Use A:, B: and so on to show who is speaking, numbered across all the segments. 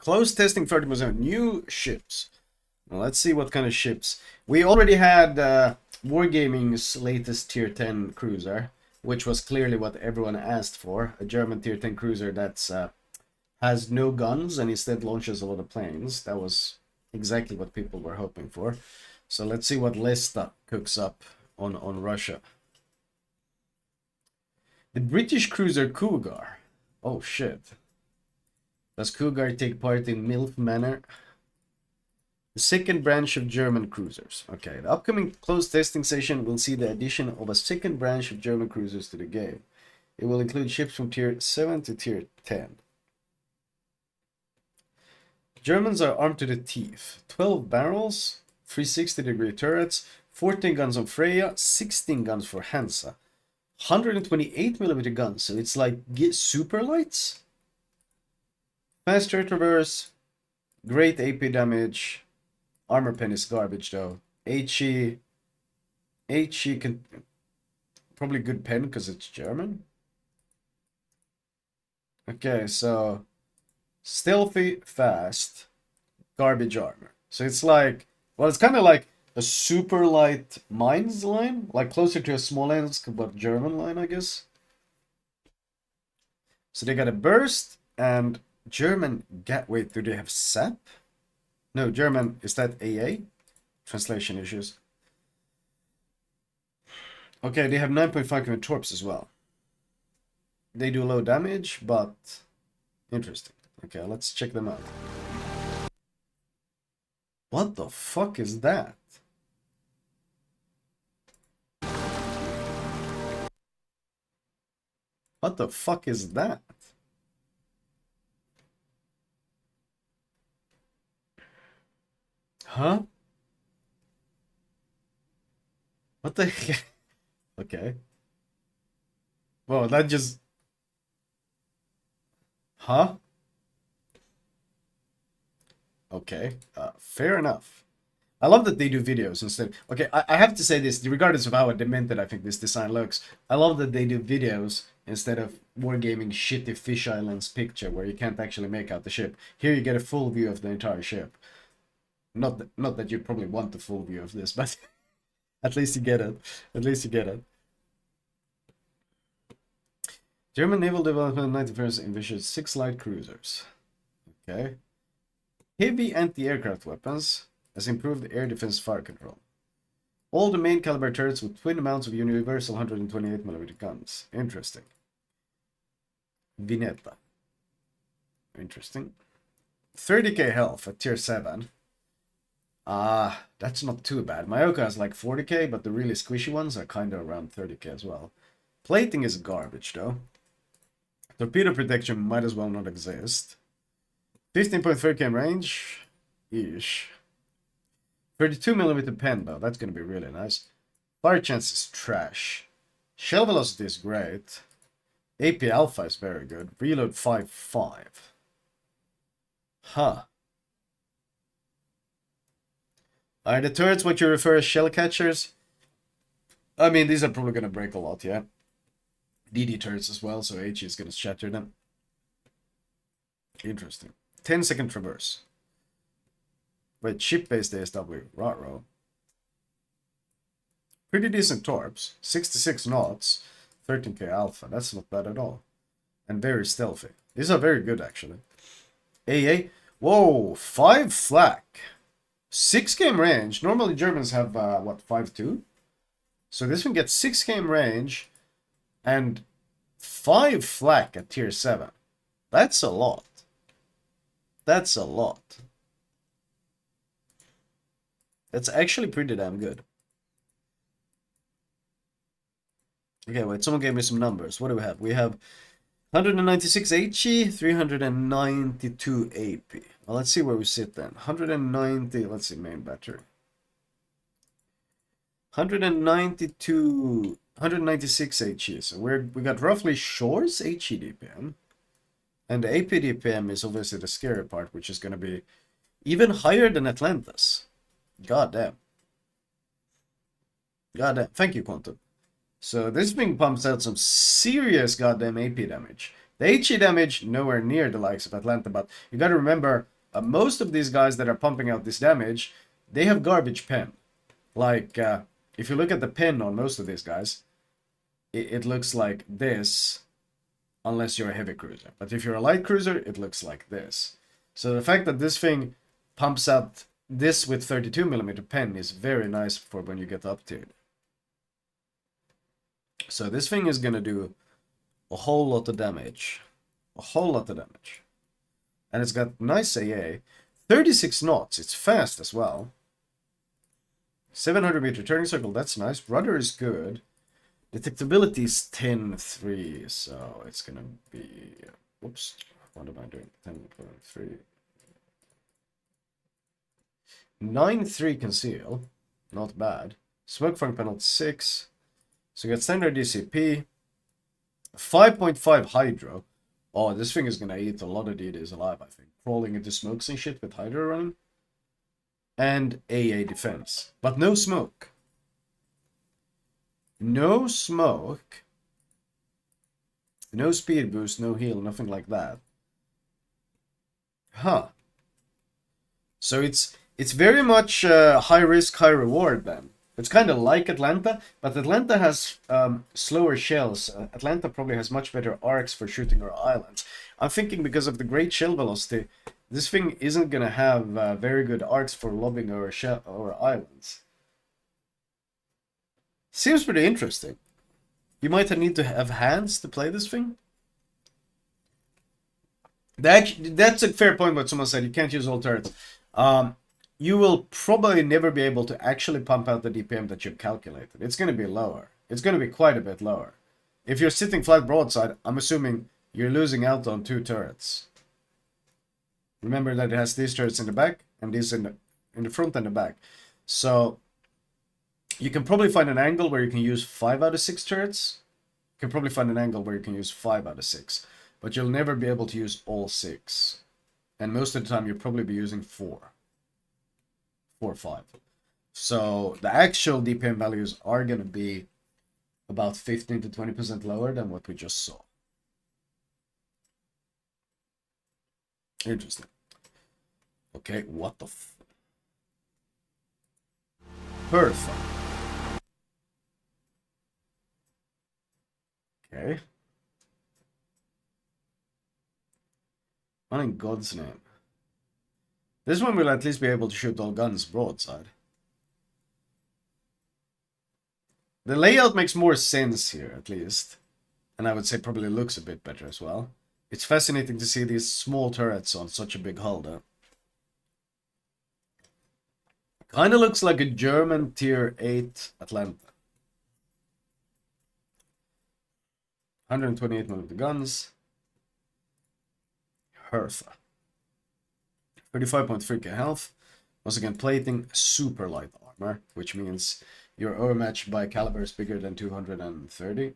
A: Close testing 30% new ships. Well, let's see what kind of ships. We already had Wargaming's latest tier 10 cruiser, which was clearly what everyone asked for. A German tier 10 cruiser that's has no guns and instead launches a lot of planes. That was exactly what people were hoping for. So let's see what Lesta cooks up on Russia. The British cruiser Cougar. Oh shit. Does Cougar take part in MILF Manor? The second branch of German cruisers. Okay, the upcoming closed testing session will see the addition of a second branch of German cruisers to the game. It will include ships from tier 7 to tier 10. Germans are armed to the teeth. 12 barrels, 360-degree turrets, 14 guns on Freya, 16 guns for Hansa. 128mm guns, so it's like super lights. Fast turret reverse, great AP damage. Armor pen is garbage though. HE can probably good pen because it's German. Okay, so stealthy, fast, garbage armor. So it's like, well, it's kind of like a super light mines line, like closer to a Smolensk but German line, I guess. So they got a burst and German wait, do they have SAP? No, German, is that AA? Translation issues. Okay, they have 9.5 km torps as well. They do low damage, but interesting. Okay, let's check them out. What the fuck is that? What the fuck is that? Huh? What the heck? Okay. Well, that just... Huh? Okay, fair enough. I love that they do videos instead. Okay, I have to say this, regardless of how demented I think this design looks, I love that they do videos instead of Wargaming shitty Fish Islands picture where you can't actually make out the ship. Here you get a full view of the entire ship. Not that you probably want the full view of this, but at least you get it. At least you get it. German naval development 91st envisions 6 light cruisers. Okay. Heavy anti-aircraft weapons has improved air defense fire control. All the main caliber turrets with twin mounts of universal 128mm guns. Interesting. Vineta. Interesting. 30k health at tier 7. That's not too bad. Mayoka has like 40k, but the really squishy ones are kind of around 30k as well. Plating is garbage though. Torpedo protection might as well not exist. 15.3 km range. Ish. 32mm pen though. That's going to be really nice. Fire chance is trash. Shell velocity is great. AP alpha is very good. Reload 5.5. Huh. Are the turrets what you refer as shell catchers? I mean, these are probably going to break a lot, yeah. DD turrets as well, so HE is going to shatter them. Interesting. 10-second traverse. Wait, ship-based ASW. Ruh-roh. Pretty decent torps. 66 knots. 13k alpha. That's not bad at all. And very stealthy. These are very good, actually. AA. Whoa, 5 flak. 6 km range. Normally Germans have, what, 5.2? So this one gets 6 km range and 5 flak at tier 7. That's a lot. That's a lot. That's actually pretty damn good. Okay, wait, someone gave me some numbers. What do we have? We have 196 HE, 392 AP. Well, let's see where we sit then. 190, let's see, main battery. 196 HE. So we got roughly Shore's HE DPM. And the AP DPM is obviously the scary part, which is going to be even higher than Atlantis. God damn. God damn. Thank you, Quantum. So this thing pumps out some serious goddamn AP damage. The HE damage, nowhere near the likes of Atlanta, but you gotta remember, most of these guys that are pumping out this damage, they have garbage pen. Like, if you look at the pen on most of these guys, it looks like this, unless you're a heavy cruiser. But if you're a light cruiser, it looks like this. So the fact that this thing pumps out this with 32mm pen is very nice for when you get up tiered. So this thing is gonna do a whole lot of damage. A whole lot of damage. And it's got nice AA. 36 knots, it's fast as well. 700-meter turning circle, that's nice. Rudder is good. Detectability is 10-3, so it's gonna be... Whoops, what am I doing? 10.3. 9-3 conceal, not bad. Smoke funk penalty 6. So you got standard DCP. 5.5 hydro. Oh, this thing is gonna eat a lot of DDs alive, I think. Crawling into smokes and shit with hydro running. And AA defense. But no smoke. No smoke. No speed boost, no heal, nothing like that. Huh. So it's very much high risk, high reward then. It's kind of like Atlanta, but Atlanta has slower shells. Atlanta probably has much better arcs for shooting our islands. I'm thinking because of the great shell velocity, this thing isn't going to have very good arcs for lobbing our islands. Seems pretty interesting. You might need to have hands to play this thing. That's a fair point what someone said. You can't use all turrets. You will probably never be able to actually pump out the DPM that you've calculated. It's going to be lower. It's going to be quite a bit lower. If you're sitting flat broadside, I'm assuming you're losing out on 2 turrets. Remember that it has these turrets in the back and these in the front and the back. So you can probably find an angle where you can use 5 out of 6 turrets. You can probably find an angle where you can use 5 out of 6. But you'll never be able to use all 6. And most of the time you'll probably be using 4. 4 or 5. So the actual DPM values are going to be about 15 to 20% lower than what we just saw. Interesting. Okay, what the f... Perfect. Okay. What in God's name? This one will at least be able to shoot all guns broadside. The layout makes more sense here, at least. And I would say probably looks a bit better as well. It's fascinating to see these small turrets on such a big hull, though. Kinda looks like a German tier 8 Atlanta. 128mm guns. Hertha. 35.3k health. Once again, plating, super light armor, which means you're overmatched by calibers bigger than 230.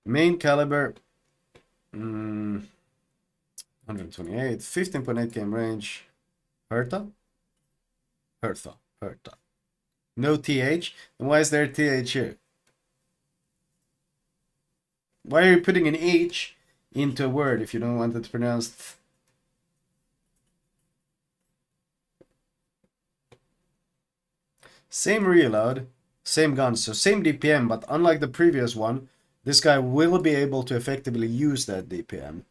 A: Main caliber, 128, 15.8 game range. Hertha? Hertha. No TH? And why is there a TH here? Why are you putting an H into a word if you don't want it pronounced? Same reload, same gun, so same DPM, but unlike the previous one, this guy will be able to effectively use that DPM.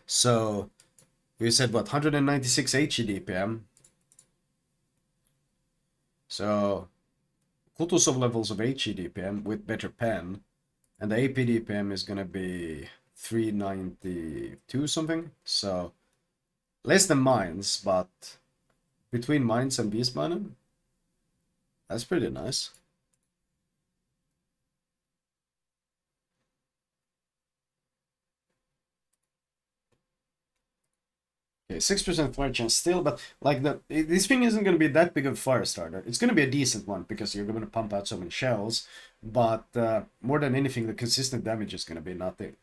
A: So, we said what, 196 HE DPM. So, Kutuzov levels of HE DPM with better pen, and the AP DPM is gonna be 392 something, so less than mines, but between mines and beast mining, that's pretty nice. Okay, 6% fire chance still, but like this thing isn't going to be that big of a fire starter. It's going to be a decent one because you're going to pump out so many shells, but more than anything, the consistent damage is going to be nothing.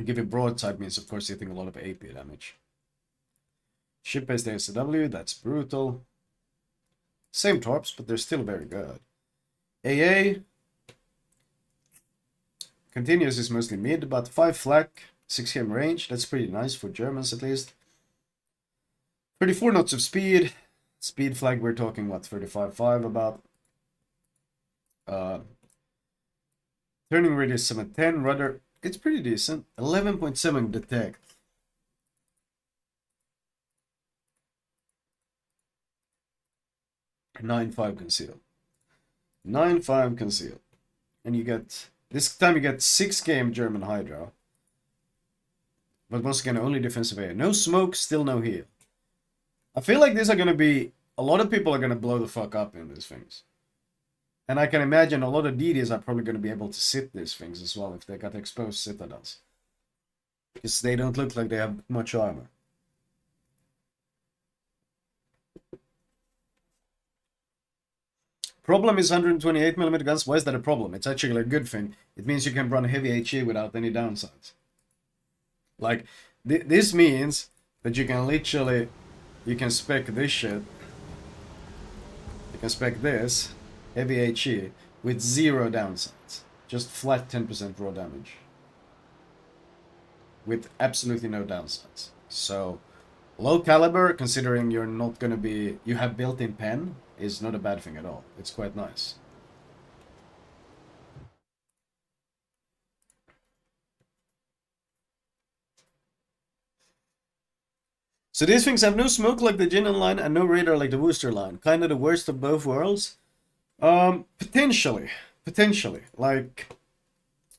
A: Give you broadside means, of course, hitting a lot of AP damage. Ship-based ASW, that's brutal. Same torps, but they're still very good. AA. Continuous is mostly mid, but 5 flak, 6 km range. That's pretty nice for Germans at least. 34 knots of speed. Speed flag, we're talking what, 35.5 about. Turning radius 710. Rudder, it's pretty decent. 11.7 detect. 9.5 conceal. 9.5 conceal. And you get, this time you get 6 km German Hydra. But once again, only defensive air. No smoke, still no heal. I feel like these are going to be, a lot of people are going to blow the fuck up in these things. And I can imagine a lot of DDs are probably going to be able to sit these things as well if they got exposed citadels. Because they don't look like they have much armor. Problem is 128mm guns. Why is that a problem? It's actually a good thing. It means you can run heavy HE without any downsides. Like, this means that you can literally, you can spec this shit. You can spec this, heavy HE, with 0 downsides. Just flat 10% raw damage. With absolutely no downsides. So, low caliber, considering you're not gonna be, you have built-in pen, is not a bad thing at all. It's quite nice. So these things have no smoke like the Jinnen line and no radar like the Worcester line. Kind of the worst of both worlds. Potentially. Potentially. Like,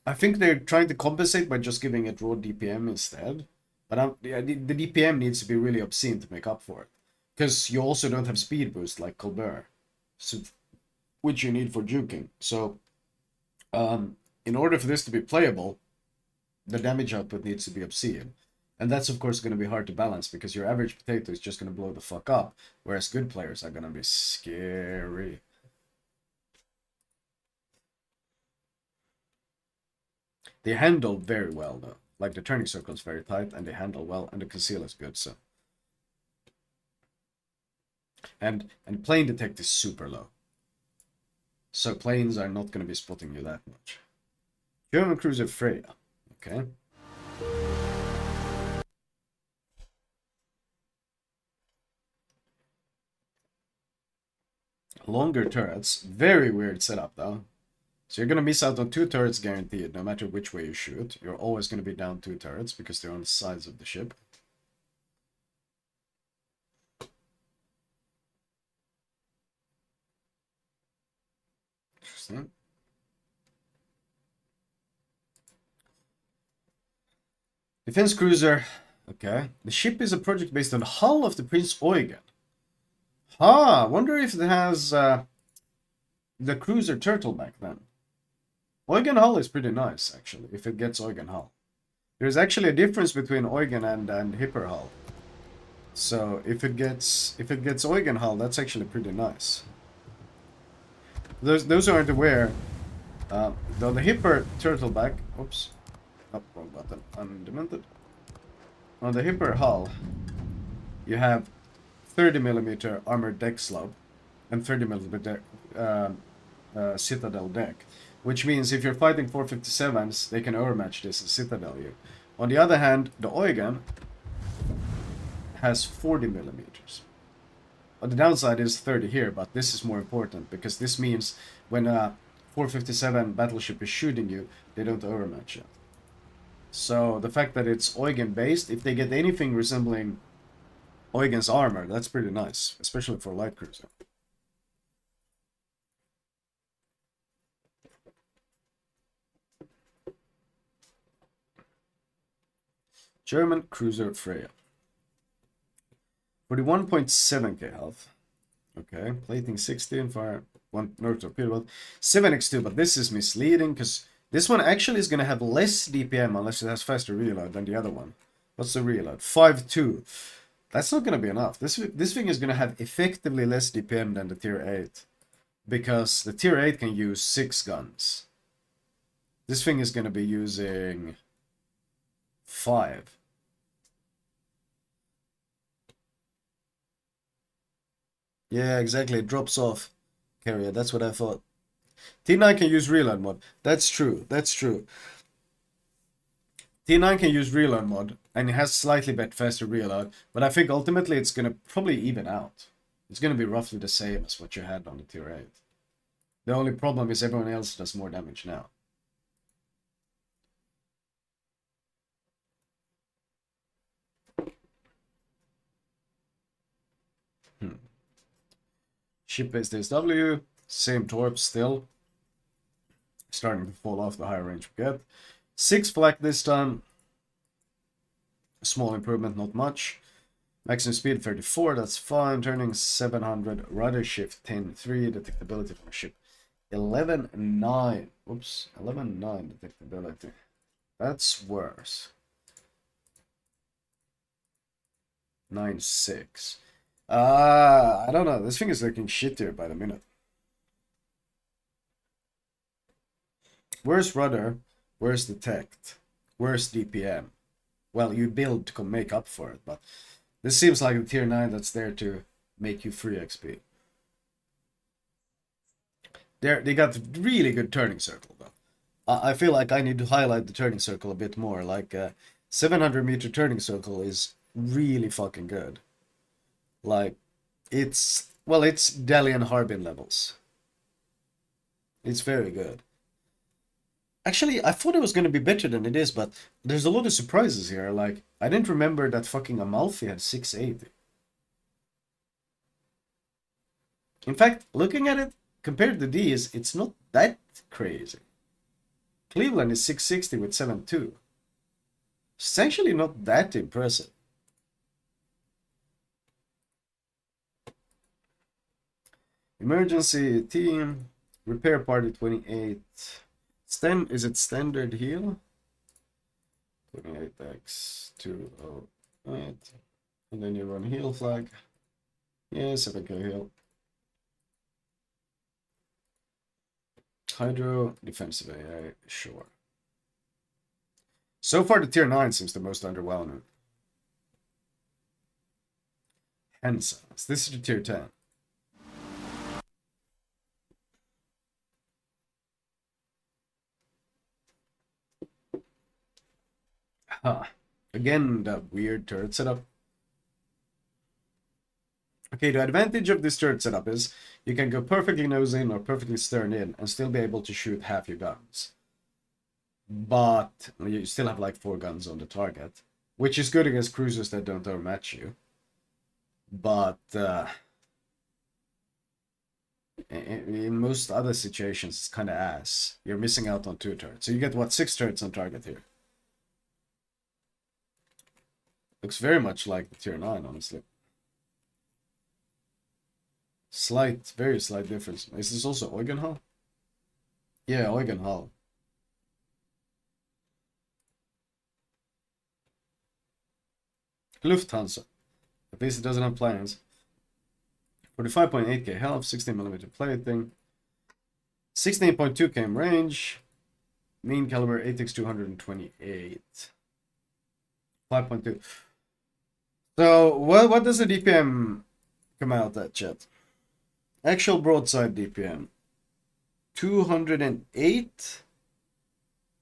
A: I think they're trying to compensate by just giving it raw DPM instead. But the DPM needs to be really obscene to make up for it. Because you also don't have speed boost like Colbert. So, which you need for juking. So, in order for this to be playable, the damage output needs to be obscene. And that's of course going to be hard to balance because your average potato is just going to blow the fuck up, whereas good players are going to be scary. They handle very well though. Like the turning circle is very tight and they handle well and the conceal is good, so. And plane detect is super low. So planes are not going to be spotting you that much. German cruiser Freya. Okay. Longer turrets. Very weird setup though. So you're going to miss out on 2 turrets guaranteed, no matter which way you shoot. You're always going to be down 2 turrets because they're on the sides of the ship. Interesting. Defense cruiser. Okay. The ship is a project based on the hull of the Prince Eugen. Ah, wonder if it has the cruiser turtleback then. Eugen hull is pretty nice, actually, if it gets Eugen hull. There's actually a difference between Eugen and Hipper hull. So if it gets Eugen hull, that's actually pretty nice. Those aren't aware. Though the Hipper turtleback, oops, oh, wrong button, undemented. On the Hipper hull, you have 30mm armored deck slope and 30mm citadel deck, which means if you're fighting 457s, they can overmatch this and citadel you. On the other hand, the Eugen has 40mm. Well, the downside is 30 here, but this is more important because this means when a 457 battleship is shooting you, they don't overmatch it. So the fact that it's Eugen based, if they get anything resembling Eugen's armor, that's pretty nice, especially for light cruiser. German cruiser Freya. 41.7k health. Okay, plating 16, fire 1 North torpedo, 7x2, but this is misleading because this one actually is going to have less DPM unless it has faster reload than the other one. What's the reload? 5.2. That's not going to be enough. This thing is going to have effectively less DPM than the tier 8 because the tier 8 can use 6 guns. This thing is going to be using 5. Yeah, exactly. It drops off. Carrier, that's what I thought. T9 can use reload mod. That's true. That's true. T9 can use reload mod, and it has slightly bit faster reload, but I think ultimately it's gonna probably even out. It's gonna be roughly the same as what you had on the tier 8. The only problem is everyone else does more damage now. Ship-based SW, same torp still. Starting to fall off the higher range we get. 6 flak this time. Small improvement, not much. Maximum speed 34, that's fine. Turning 700. Rudder shift 10-3. Detectability from a ship 11-9. Oops, 11-9 detectability. That's worse. 9-6. I don't know. This thing is looking shittier by the minute. Where's rudder? Where's detect? Where's DPM? Well, you build to make up for it, but this seems like a tier 9 that's there to make you free XP. They got really good turning circle though. I feel like I need to highlight the turning circle a bit more. Like 700-meter turning circle is really fucking good. Like it's Dalian Harbin levels. It's very good. Actually, I thought it was going to be better than it is, but there's a lot of surprises here. Like, I didn't remember that fucking Amalfi had 680. In fact, looking at it, compared to these, it's not that crazy. Cleveland is 660 with 7.2. It's actually not that impressive. Emergency team, repair party 28. Is it standard heal? 28x 208. And then you run heal flag. Yeah, 7k heal. Hydro, defensive AI, sure. So far, the tier 9 seems the most underwhelming. Hence, this is the tier 10. Huh. Again, that weird turret setup. Okay, the advantage of this turret setup is you can go perfectly nose in or perfectly stern in and still be able to shoot half your guns. But you still have like 4 guns on the target, which is good against cruisers that don't overmatch you. But in most other situations, it's kind of ass. You're missing out on 2 turrets. So you get, what, 6 turrets on target here. Looks very much like the tier 9, honestly. Very slight difference. Is this also Eugenhall? Yeah, Eugenhall. Lufthansa. At least it doesn't have planes. 45.8k health, 16mm plating. 16.2k range. Mean caliber 8x 228. 5.2. So what does the DPM come out at, chat? Actual broadside DPM. 208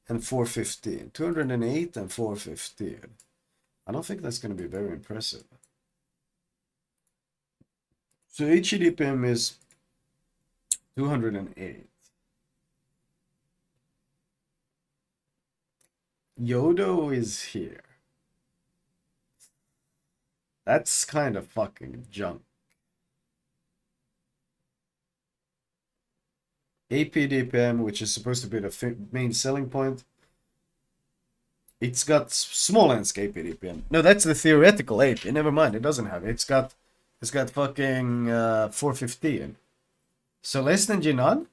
A: and 415. 208 and 415. I don't think that's going to be very impressive. So HE DPM is 208. Yodo is here. That's kind of fucking junk. AP DPM, which is supposed to be the main selling point. It's got small landscape DPM. No, that's the theoretical AP. Never mind, it doesn't have it. It's got fucking 415. So less than Jinan?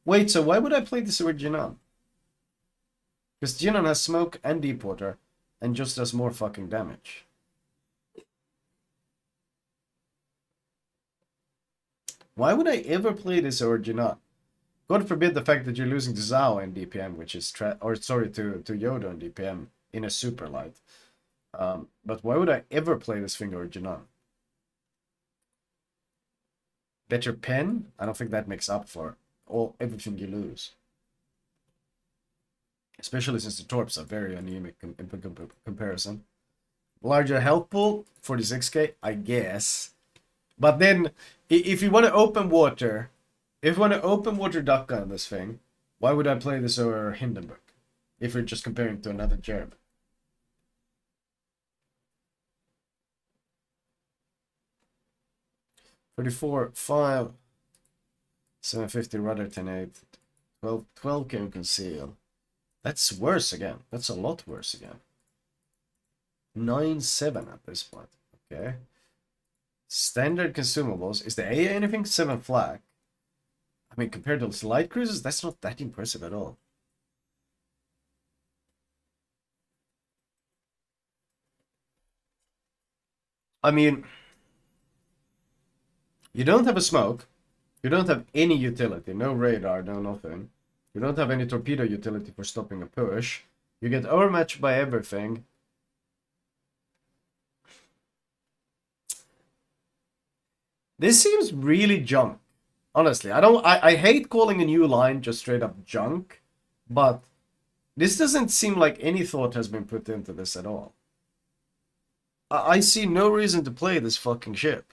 A: Wait, so why would I play this with Jinan? Because Jinan has smoke and deporter and just does more fucking damage. Why would I ever play this over Jinan? God forbid the fact that you're losing to Zhao in DPM, which is to Yoda in DPM in a super light. But why would I ever play this thing over Jinan? Better pen? I don't think that makes up for everything you lose. Especially since the torps are very anemic in comparison. Larger health pool, 46k, I guess. But then, if you want to open water, if you want to open water duck gun this thing, why would I play this over Hindenburg? If we're just comparing to another German. 34, 5, 750 rudder 10-8, 12 can conceal. That's worse again. That's a lot worse again. 9-7 at this point. Okay. Standard consumables. Is the AA anything? 7 flak. I mean, compared to light cruisers, that's not that impressive at all. I mean, you don't have a smoke. You don't have any utility. No radar, no nothing. You don't have any torpedo utility for stopping a push. You get overmatched by everything. This seems really junk. Honestly, I hate calling a new line just straight up junk, but this doesn't seem like any thought has been put into this at all. I see no reason to play this fucking ship.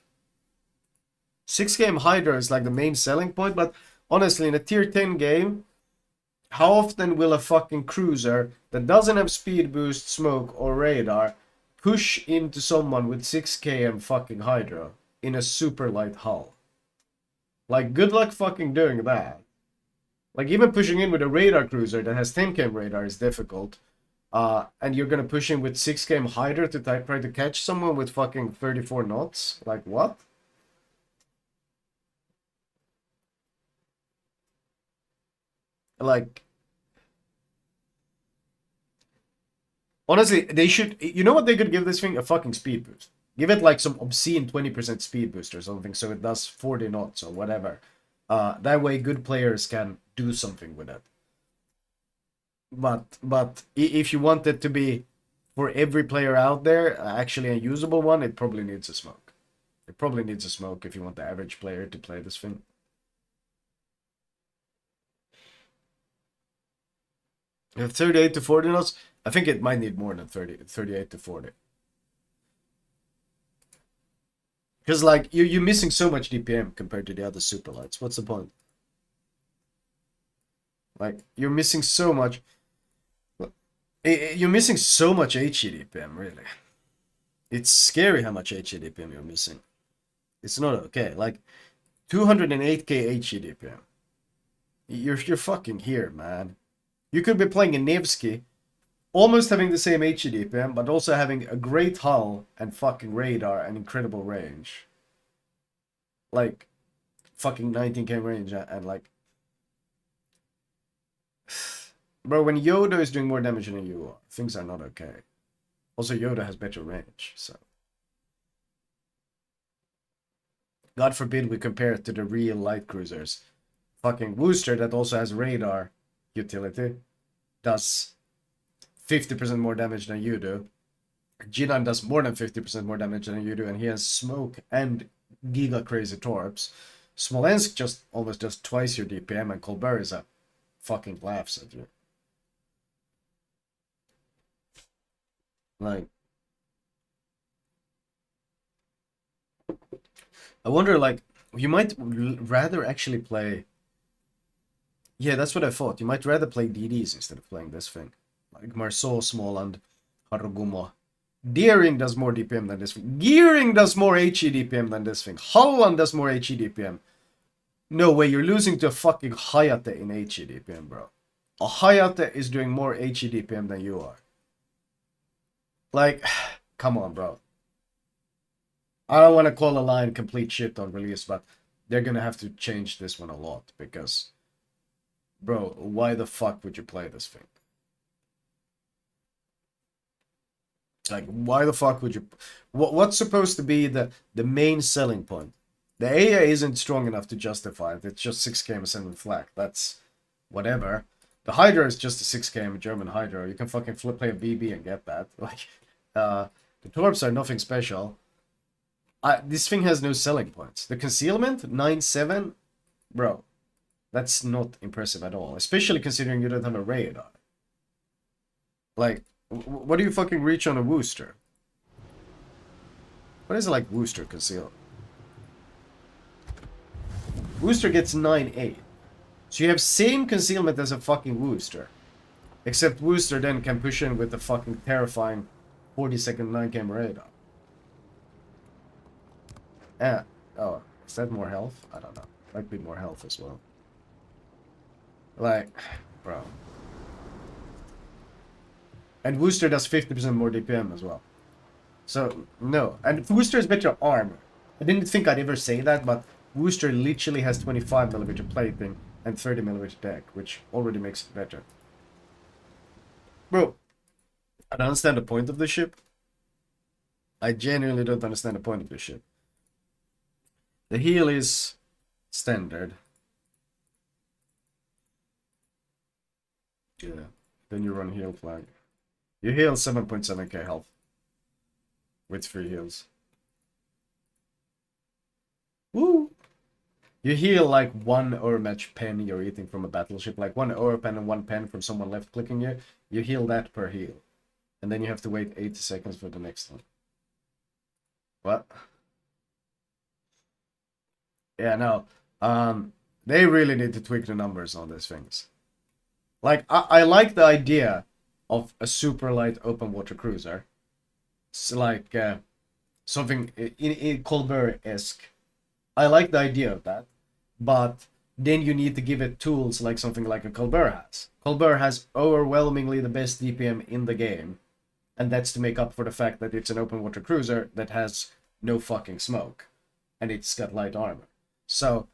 A: 6-game Hydra is like the main selling point, but honestly, in a tier 10 game, how often will a fucking cruiser that doesn't have speed boost, smoke, or radar push into someone with 6k and fucking Hydra in a super light hull? Like, good luck fucking doing that. Like, even pushing in with a radar cruiser that has 10k radar is difficult. And you're gonna push in with 6k Hydra to try to catch someone with fucking 34 knots? Like, what? Like, honestly, they should. You know what they could give this thing? A fucking speed boost. Give it like some obscene 20% speed boost or something, so it does 40 knots or whatever. That way, good players can do something with it. But if you want it to be for every player out there, actually a usable one, it probably needs a smoke. It probably needs a smoke if you want the average player to play this thing. If 38 to 40 knots, I think it might need more than 38 to 40. Because like you're missing so much DPM compared to the other super lights. What's the point? Like you're missing so much. You're missing so much HE DPM, really. It's scary how much HE DPM you're missing. It's not okay. Like 208k HE DPM. You're fucking here, man. You could be playing a Nevsky, almost having the same HE DPM, but also having a great hull and fucking radar and incredible range. Like fucking 19k range and like, bro, when Yoda is doing more damage than you are, things are not okay. Also, Yoda has better range, so. God forbid we compare it to the real light cruisers. Fucking Wooster that also has radar utility does 50% more damage than you do. Jinan does more than 50% more damage than you do, and he has smoke and giga crazy torps. Smolensk just almost does twice your DPM, and Colbert is a fucking laughs at you. Like, I wonder, like, you might rather actually play. Yeah, that's what I thought. You might rather play DDs instead of playing this thing. Like Marceau, Småland, Harugumo. Deering does more DPM than this thing. Gearing does more HE DPM than this thing. Holland does more HE DPM. No way, you're losing to a fucking Hayate in HE DPM, bro. A Hayate is doing more HE DPM than you are. Like, come on, bro. I don't want to call a line complete shit on release, but they're gonna have to change this one a lot because, bro, why the fuck would you play this thing? Like, why the fuck would you? What's supposed to be the main selling point? The AA isn't strong enough to justify it. It's just 6k and 7 flak. That's whatever. The Hydra is just a 6k German Hydra. You can fucking play a BB and get that. Like, the Torps are nothing special. This thing has no selling points. The concealment 9-7, bro, that's not impressive at all. Especially considering you don't have a radar. Like, what do you fucking reach on a Wooster? What is it like Wooster conceal? Wooster gets 9-8. So you have same concealment as a fucking Wooster. Except Wooster then can push in with the fucking terrifying 40-second 9K radar. Yeah. Oh, is that more health? I don't know. Might be more health as well. Like, bro. And Wooster does 50% more DPM as well. So, no. And Wooster is better armor. I didn't think I'd ever say that, but Wooster literally has 25mm plating and 30mm deck, which already makes it better. Bro, I don't understand the point of the ship. I genuinely don't understand the point of the ship. The heal is standard. Yeah. Then you run heal flag. You heal 7.7k health. With 3 heals. Woo! You heal like 1 Overmatch pen you're eating from a battleship. Like 1 Overpen and 1 pen from someone left clicking you. You heal that per heal. And then you have to wait 80 seconds for the next one. What? Yeah, no. They really need to tweak the numbers on these things. Like, I like the idea of a super light open water cruiser. It's like something in Colbert-esque. I like the idea of that, but then you need to give it tools like something like a Colbert has. Colbert has overwhelmingly the best DPM in the game, and that's to make up for the fact that it's an open water cruiser that has no fucking smoke, and it's got light armor. So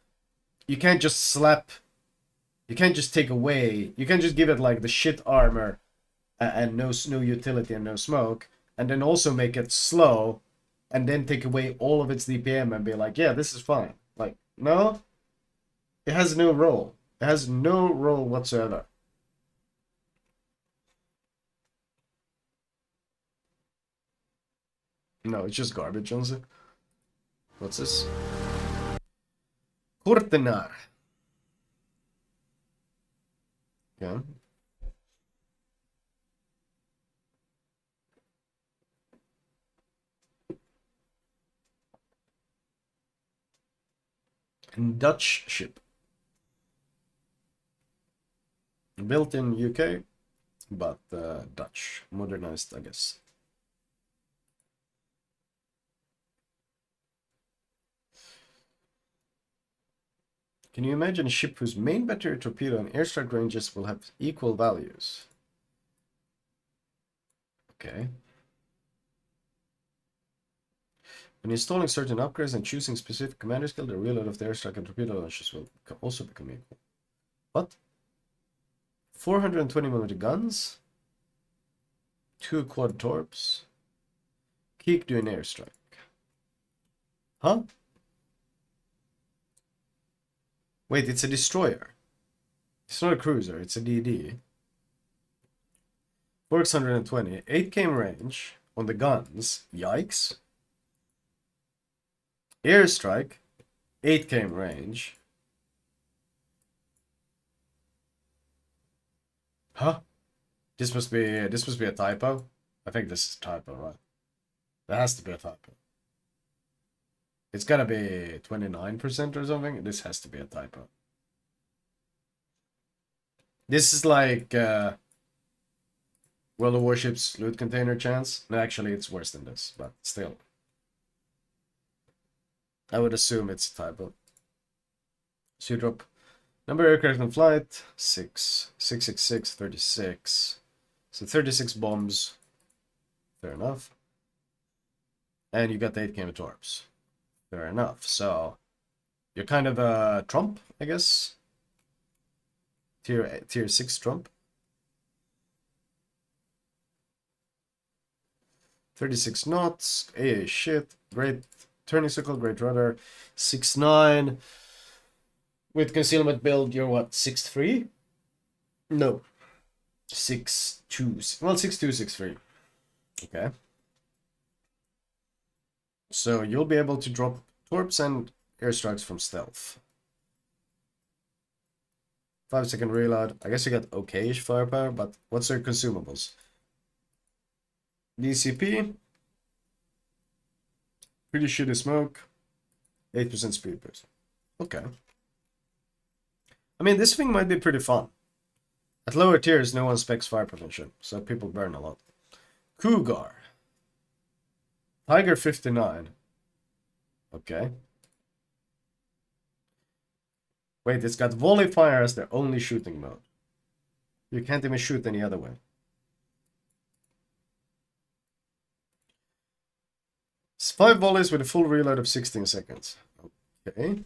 A: you can't just you can't just take away, you can't just give it like the shit armor and no utility and no smoke, and then also make it slow, and then take away all of its DPM and be like, yeah, this is fine. Like, no, it has no role. It has no role whatsoever. No, it's just garbage, honestly. What's this? Cortenar. Yeah. And Dutch ship. Built in UK, but Dutch. Modernized, I guess. Can you imagine a ship whose main battery, torpedo, and airstrike ranges will have equal values? Okay. When installing certain upgrades and choosing specific commander skill, the reload of the airstrike and torpedo launches will also become equal. What? 420mm guns? 2 quad torps? Keep doing airstrike. Huh? Wait, it's a destroyer. It's not a cruiser, it's a DD. Works 120. 8k range on the guns. Yikes. Airstrike. 8k range. Huh? This must be a typo. I think this is a typo, right? That has to be a typo. It's gotta be 29% or something. This has to be a typo. This is like World of Warships loot container chance. No, actually, it's worse than this, but still. I would assume it's a typo. Suit drop. Number of aircraft in flight, 6. 666, 36. So 36 bombs. Fair enough. And you got the 8 torps. Fair enough. So you're kind of a Trump, I guess. Tier 6 Trump. 36 knots. AA shit. Great turning circle, great rudder. 6'9". With concealment build, you're what, 6'3"? No. 6'2". Well, 6'2", 6'3". Okay. So you'll be able to drop torps and airstrikes from stealth. 5-second reload. I guess you got okay-ish firepower, but what's your consumables? DCP. Pretty shitty smoke. 8% speed boost. Okay. I mean, this thing might be pretty fun. At lower tiers, no one specs fire prevention, so people burn a lot. Cougar. Tiger 59. Okay. Wait, it's got volley fire as their only shooting mode. You can't even shoot any other way. It's 5 volleys with a full reload of 16 seconds. Okay.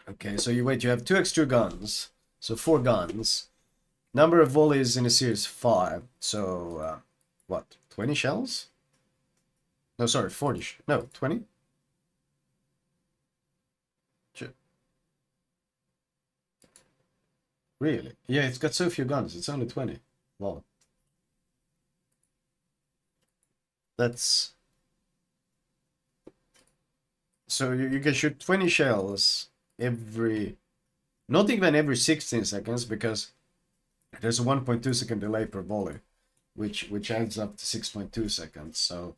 A: Okay, so you have 2 extra guns. So 4 guns. Number of volleys in a series 5. So, what? 20 shells? No, sorry, 40. No, 20? Really? Yeah, it's got so few guns. It's only 20. Wow. That's... So you can shoot 20 shells every... Not even every 16 seconds, because there's a 1.2 second delay per volley, which adds up to 6.2 seconds. So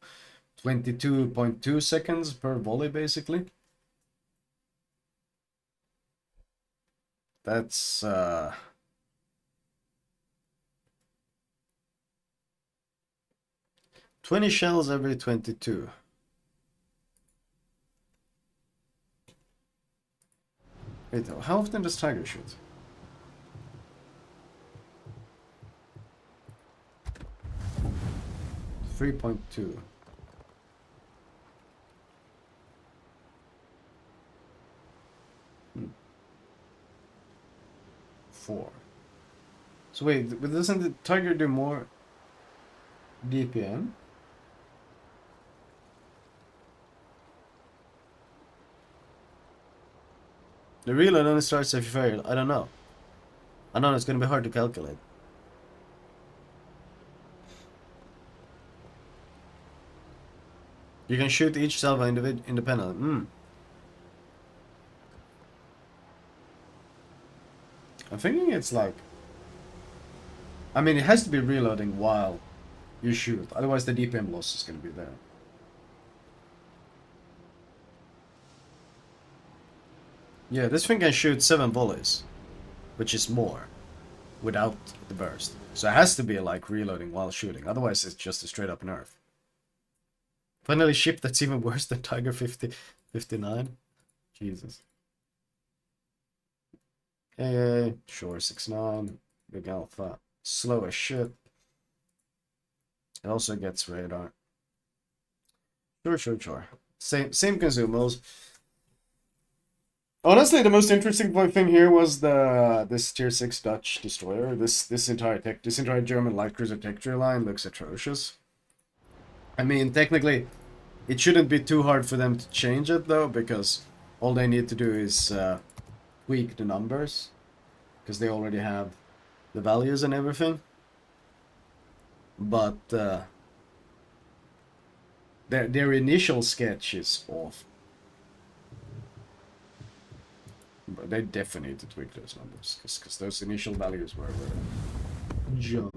A: 22.2 seconds per volley, basically. That's 20 shells every 22. Wait, how often does Tiger shoot? .2. 4. So wait, but doesn't the Tiger do more DPM? The reload only starts if you fail. I don't know. I know it's gonna be hard to calculate. You can shoot each salvo independently. I'm thinking it's like... I mean, it has to be reloading while you shoot. Otherwise, the DPM loss is going to be there. Yeah, this thing can shoot 7 volleys, which is more, without the burst. So it has to be like reloading while shooting. Otherwise, it's just a straight up nerf. Finally, ship that's even worse than Tiger 59. Jesus. Hey, sure, 6.9. Big Alpha. Slow as shit. It also gets radar. Sure. Same consumables. Honestly, the most interesting thing here was this tier 6 Dutch destroyer. This entire German light cruiser tech tree line looks atrocious. I mean, technically, it shouldn't be too hard for them to change it though, because all they need to do is tweak the numbers, because they already have the values and everything. But their initial sketch is off. But they definitely need to tweak those numbers, because those initial values were junk.